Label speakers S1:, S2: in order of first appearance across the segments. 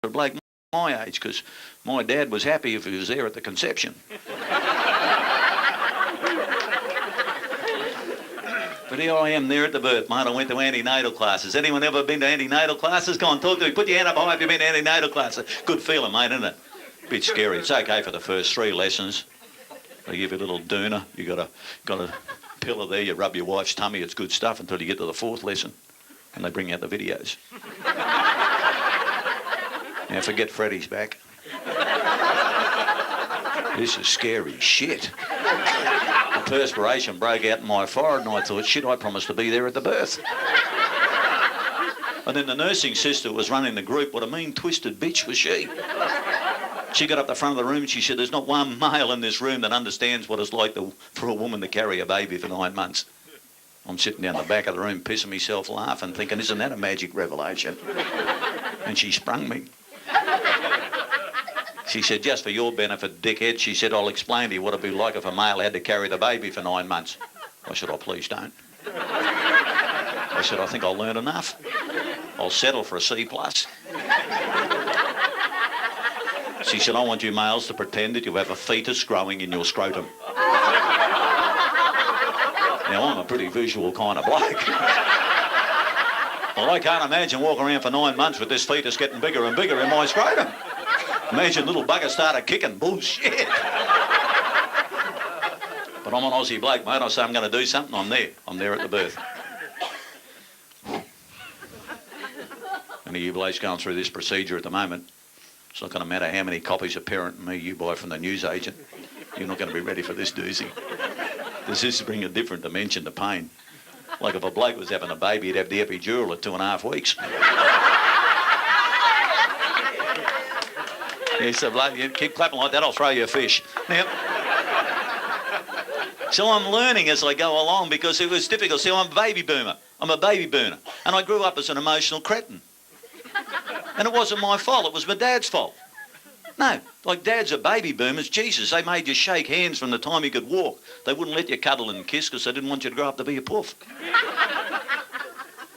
S1: a bloke my age, because my dad was happy if he was there at the conception. But here I am there at the birth, mate. I went to antenatal classes. Anyone ever been to antenatal classes? Go on, talk to me. Put your hand up high if you've been to antenatal classes. Good feeling, mate, isn't it? Bit scary. It's okay for the first 3 lessons. They give you a little doona. You got a pillow there. You rub your wife's tummy. It's good stuff until you get to the 4th lesson, and they bring out the videos. Now forget Freddie's back. This is scary shit. The perspiration broke out in my forehead, and I thought, shit, I promised to be there at the birth. And then the nursing sister was running the group. What a mean, twisted bitch was she. She got up the front of the room and she said, there's not one male in this room that understands what it's like for a woman to carry a baby for 9 months. I'm sitting down the back of the room, pissing myself laughing, thinking, isn't that a magic revelation? And she sprung me. She said, just for your benefit, dickhead, she said, I'll explain to you what it'd be like if a male had to carry the baby for 9 months. I said, oh, please don't. I said, I think I'll learn enough. I'll settle for a C+. She said, I want you males to pretend that you have a fetus growing in your scrotum. Now, I'm a pretty visual kind of bloke. Well, I can't imagine walking around for 9 months with this fetus getting bigger and bigger in my scrotum. Imagine little bugger started kicking. Bullshit. But I'm an Aussie bloke, mate. I say I'm going to do something, I'm there. I'm there at the birth. Any of you blokes going through this procedure at the moment, it's not going to matter how many copies of Parent and Me you buy from the newsagent. You're not going to be ready for this doozy. This is bring a different dimension to pain. Like if a bloke was having a baby, he'd have the epidural at 2.5 weeks. Yeah, so bloke, you keep clapping like that, I'll throw you a fish. Now, so I'm learning as I go along because it was difficult. See, I'm a baby boomer. I'm a baby boomer. And I grew up as an emotional cretin. And it wasn't my fault, it was my dad's fault. No, like dads are baby boomers. Jesus, they made you shake hands from the time you could walk. They wouldn't let you cuddle and kiss because they didn't want you to grow up to be a puff.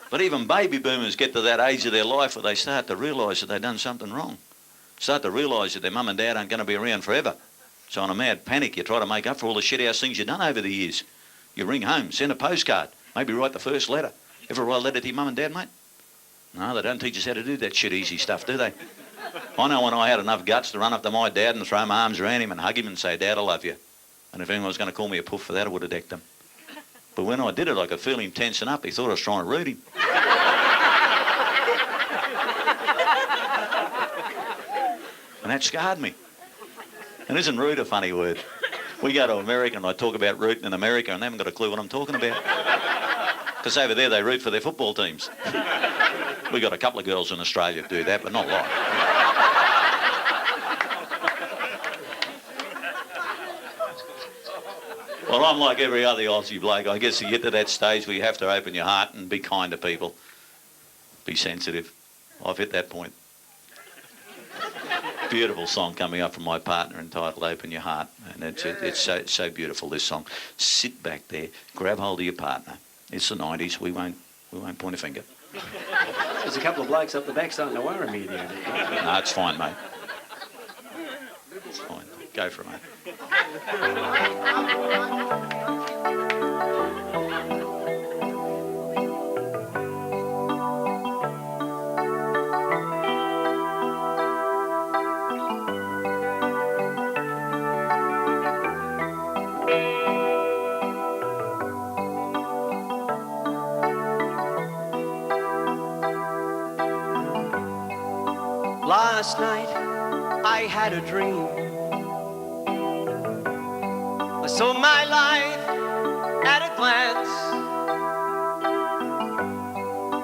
S1: But even baby boomers get to that age of their life where they start to realise that they've done something wrong. Start to realise that their mum and dad aren't going to be around forever. So in a mad panic, you try to make up for all the shithouse things you've done over the years. You ring home, send a postcard, maybe write the first letter. Ever write a letter to your mum and dad, mate? No, they don't teach us how to do that shit easy stuff, do they? I know when I had enough guts to run up to my dad and throw my arms around him and hug him and say, Dad, I love you. And if anyone was going to call me a puff for that, I would have decked him. But when I did it, I could feel him tensing up. He thought I was trying to root him. And that scarred me. And isn't root a funny word? We go to America and I talk about rooting in America and they haven't got a clue what I'm talking about. Because over there they root for their football teams. We got a couple of girls in Australia that do that, but not a lot. Well, I'm like every other Aussie bloke. I guess you get to that stage where you have to open your heart and be kind to people. Be sensitive. I've hit that point. Beautiful song coming up from my partner entitled Open Your Heart. And it's so beautiful, this song. Sit back there, grab hold of your partner. It's the 90s. We won't point a finger.
S2: There's a couple of blokes up the back starting to worry me there.
S1: No, it's fine, mate. It's fine. Go for it, mate.
S3: Last night I had a dream. I saw my life at a glance.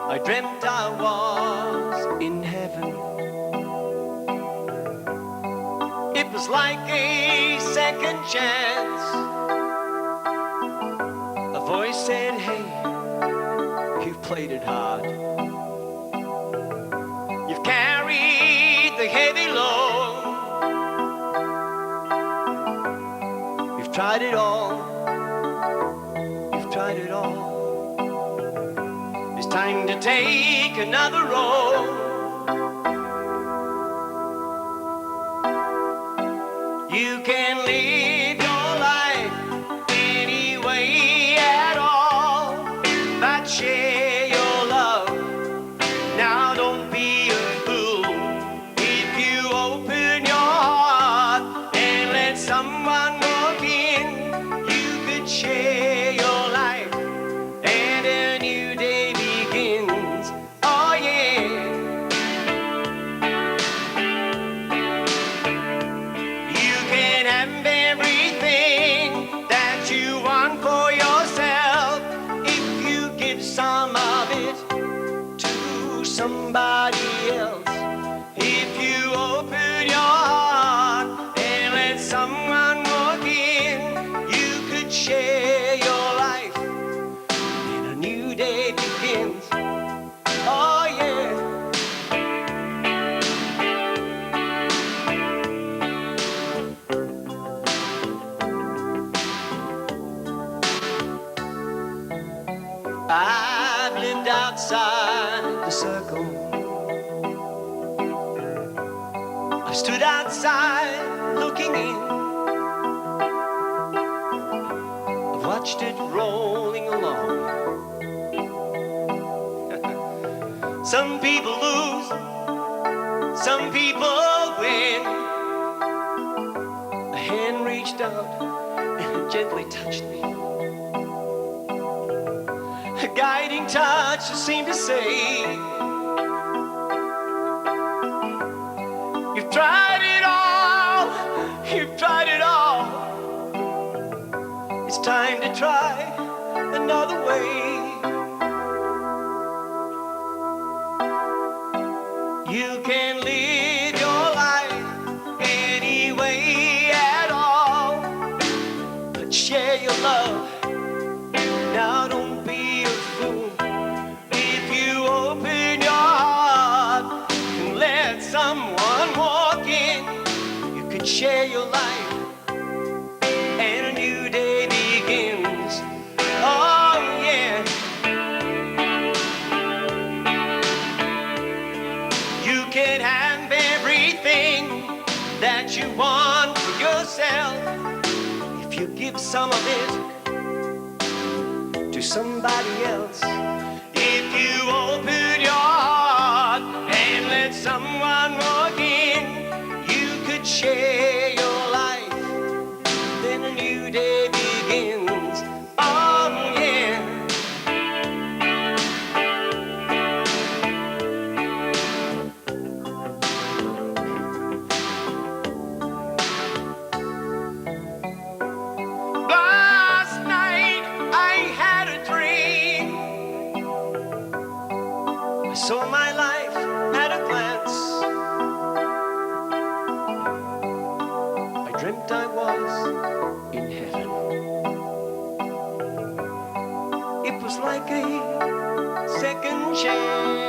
S3: I dreamt I was in heaven. It was like a second chance. A voice said, hey, you've played it hard. You've carried the heavy load. You've tried it all. You've tried it all. It's time to take another road. I stood outside looking in. I watched it rolling along. Some people lose, some people win. A hand reached out and gently touched me. A guiding touch seemed to say, you've tried it all, you've tried it all. It's time to try another way. You can live your life any way at all, but share your love. Now don't be a fool. If you open your heart and let someone walk in, you could share your life and a new day begins. Oh yeah. You can have everything that you want for yourself if you give some of it to somebody else. If you open your heart and let someone walk in, you could share your life, then a new day begins. Oh yeah. Last night I had a dream. I saw my life at a glance. I dreamt I was in heaven. It was like a second chance.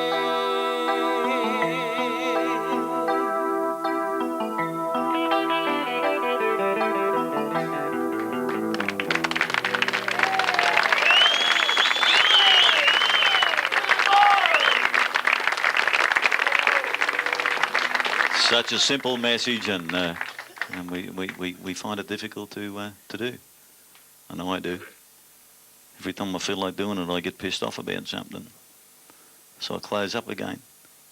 S1: Such a simple message, and we find it difficult to do. I know I do. Every time I feel like doing it, I get pissed off about something. So I close up again.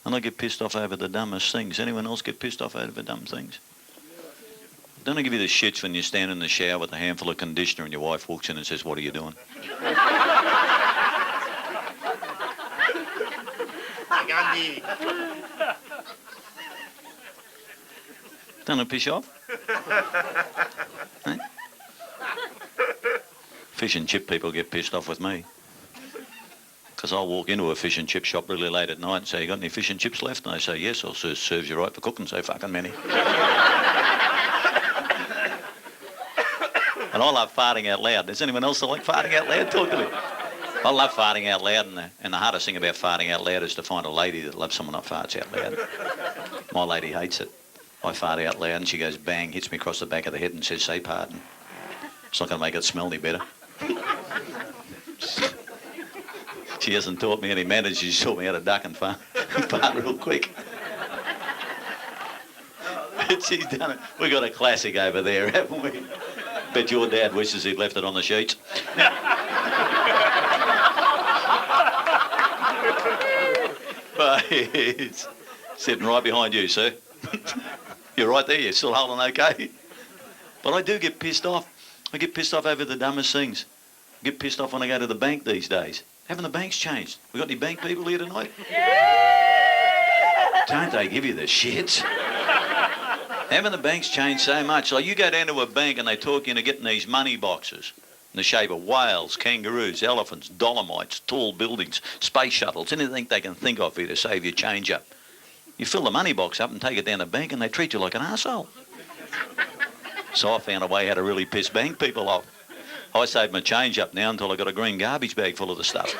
S1: And I get pissed off over the dumbest things. Anyone else get pissed off over dumb things? Don't I give you the shits when you stand in the shower with a handful of conditioner and your wife walks in and says, "What are you doing?" Don't it piss you off? Eh? Fish and chip people get pissed off with me. Because I'll walk into a fish and chip shop really late at night and say, "You got any fish and chips left?" And they say, "Yes." I'll say, "Serves you right for cooking so fucking many." And I love farting out loud. Does anyone else like farting out loud? Talk to me. I love farting out loud, and the hardest thing about farting out loud is to find a lady that loves someone that farts out loud. My lady hates it. I fart out loud and she goes bang, hits me across the back of the head and says, "Say pardon." It's not going to make it smell any better. She hasn't taught me any manners. She's taught me how to duck and fart real quick. She's done it. We got a classic over there, haven't we? Bet your dad wishes he'd left it on the sheets. But it's sitting right behind you, sir. You're right there. You're still holding okay. But I do get pissed off. I get pissed off over the dumbest things. I get pissed off when I go to the bank these days. Haven't the banks changed? We got any bank people here tonight? Don't they give you the shits? Haven't the banks changed so much? Like you go down to a bank and they talk you into getting these money boxes in the shape of whales, kangaroos, elephants, dolomites, tall buildings, space shuttles, anything they can think of here to save your change up. You fill the money box up and take it down the bank and they treat you like an arsehole. So I found a way how to really piss bank people off. I save my change up now until I got a green garbage bag full of the stuff.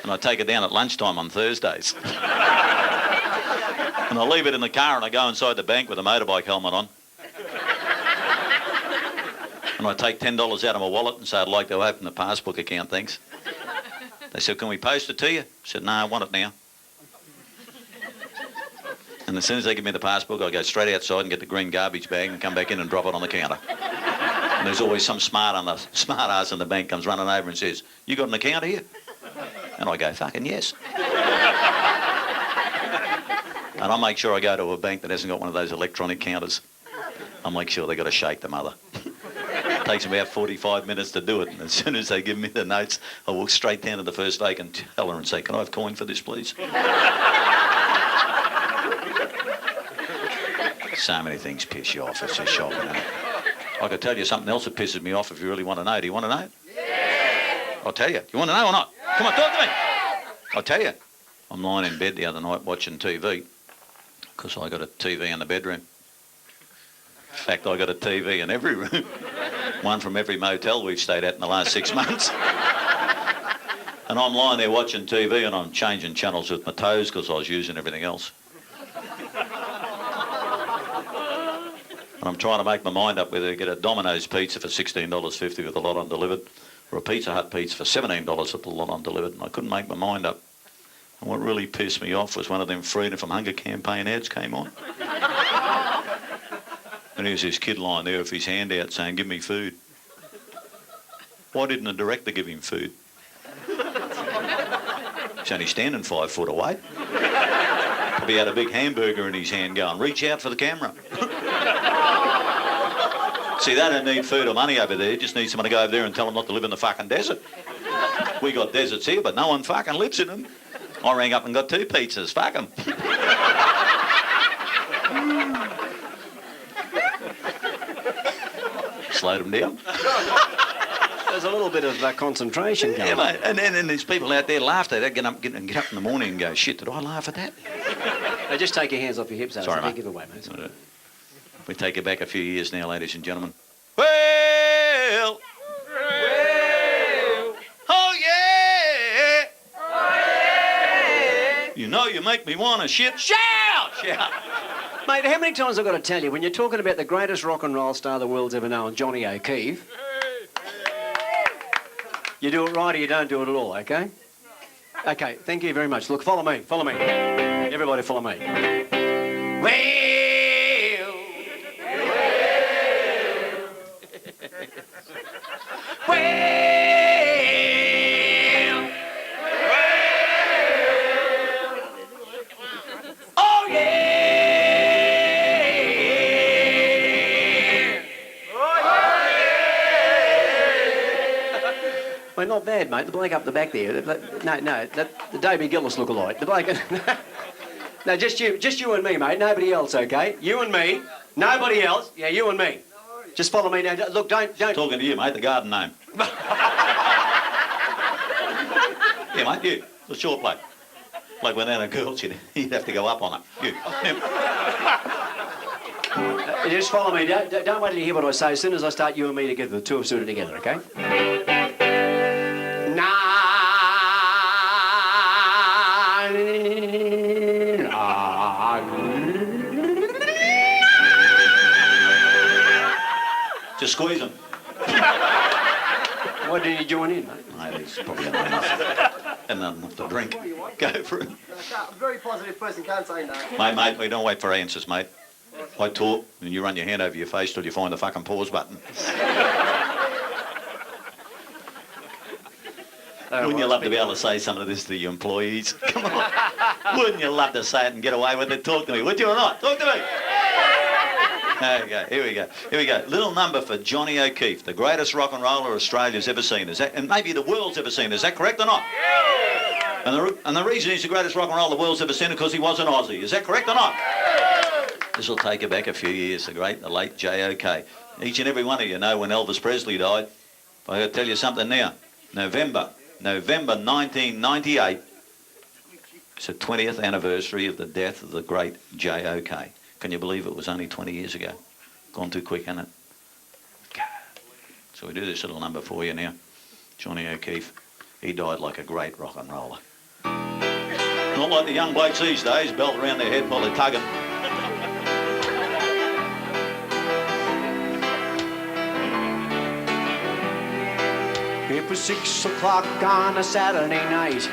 S1: And I take it down at lunchtime on Thursdays. And I leave it in the car and I go inside the bank with a motorbike helmet on. And I take $10 out of my wallet and say, "I'd like to open the passbook account, thanks." They said, "Can we post it to you?" I said, "No, I want it now." And as soon as they give me the passbook, I go straight outside and get the green garbage bag and come back in and drop it on the counter. And there's always some smart ass in the bank comes running over and says, "You got an account here?" And I go, "Fucking yes." And I make sure I go to a bank that hasn't got one of those electronic counters. I make sure they got to shake the mother. It takes them about 45 minutes to do it. And as soon as they give me the notes, I walk straight down to the first vacant teller and say, "Can I have coin for this, please?" So many things piss you off. It's just shocking, isn't it? I could tell you something else that pisses me off if you really want to know. Do you want to know? Yeah. I'll tell you. You want to know or not? Come on, talk to me. I'll tell you. I'm lying in bed the other night watching TV because I got a TV in the bedroom. In fact, I got a TV in every room. One from every motel we've stayed at in the last 6 months. And I'm lying there watching TV and I'm changing channels with my toes because I was using everything else. And I'm trying to make my mind up whether to get a Domino's pizza for $16.50 with a lot undelivered or a Pizza Hut pizza for $17 with a lot undelivered. And I couldn't make my mind up. And what really pissed me off was one of them Freedom from Hunger campaign ads came on. And here's this kid lying there with his hand out saying, "Give me food." Why didn't the director give him food? He's only standing 5 foot away. He had a big hamburger in his hand going, "Reach out for the camera." See, they don't need food or money over there. Just need someone to go over there and tell them not to live in the fucking desert. We got deserts here, but no one fucking lives in them. I rang up and got 2 pizzas. Fuck 'em. Slowed them down.
S2: There's a little bit of concentration going
S1: Yeah,
S2: on.
S1: mate. And then there's people out there laughed at that, get up in the morning and go, "Shit, did I laugh at that?"
S2: Now, just take your hands off your hips.
S1: Sorry,
S2: It's a
S1: mate.
S2: big giveaway, mate.
S1: We take it back a few years now, ladies and gentlemen. Well, oh yeah, you know you make me want to shit. Shout!
S2: Mate, how many times I've got to tell you, when you're talking about the greatest rock and roll star the world's ever known, Johnny O'Keefe, you do it right or you don't do it at all, okay? Okay, thank you very much. Look, follow me, follow me. Everybody follow me.
S3: Oh yeah!
S2: Well, not bad, mate. The bloke up the back there. No, the Davy Gillis look-alike. The bloke... No, just you and me, mate. Nobody else, okay? You and me. Nobody else. Yeah, you and me. Just follow me now. Look, don't...
S1: Talking to you, mate, the garden gnome. Yeah, mate, you. The short bloke. Like without a girl, you'd have to go up on it. You.
S2: Just follow me. Don't wait till you hear what I say. As soon as I start you and me together, the two of us do it together, okay?
S1: Just squeeze them.
S2: Why did you join in, mate?
S1: Mate, he's probably had enough to drink. Go for it.
S4: A very positive person, can't say no.
S1: Mate, we don't wait for answers, mate. I talk, and you run your hand over your face till you find the fucking pause button. Wouldn't you love to be able to say some of this to your employees? Come on. Wouldn't you love to say it and get away with it? Talk to me, would you or not? Talk to me. There we go. Here we go. Little number for Johnny O'Keefe, the greatest rock and roller Australia's ever seen. Is that, and maybe the world's ever seen. Is that correct or not? Yeah. And the reason he's the greatest rock and roller the world's ever seen is because he was an Aussie. Is that correct or not? Yeah. This will take you back a few years. The late J.O.K. Each and every one of you know when Elvis Presley died. But I've got to tell you something now. November 1998. It's the 20th anniversary of the death of the great J.O.K. Can you believe it was only 20 years ago? Gone too quick, hasn't it? So we do this little number for you now. Johnny O'Keefe, he died like a great rock and roller. Not like the young blokes these days, belt around their head while they're tugging.
S2: It was 6 o'clock on a Saturday night.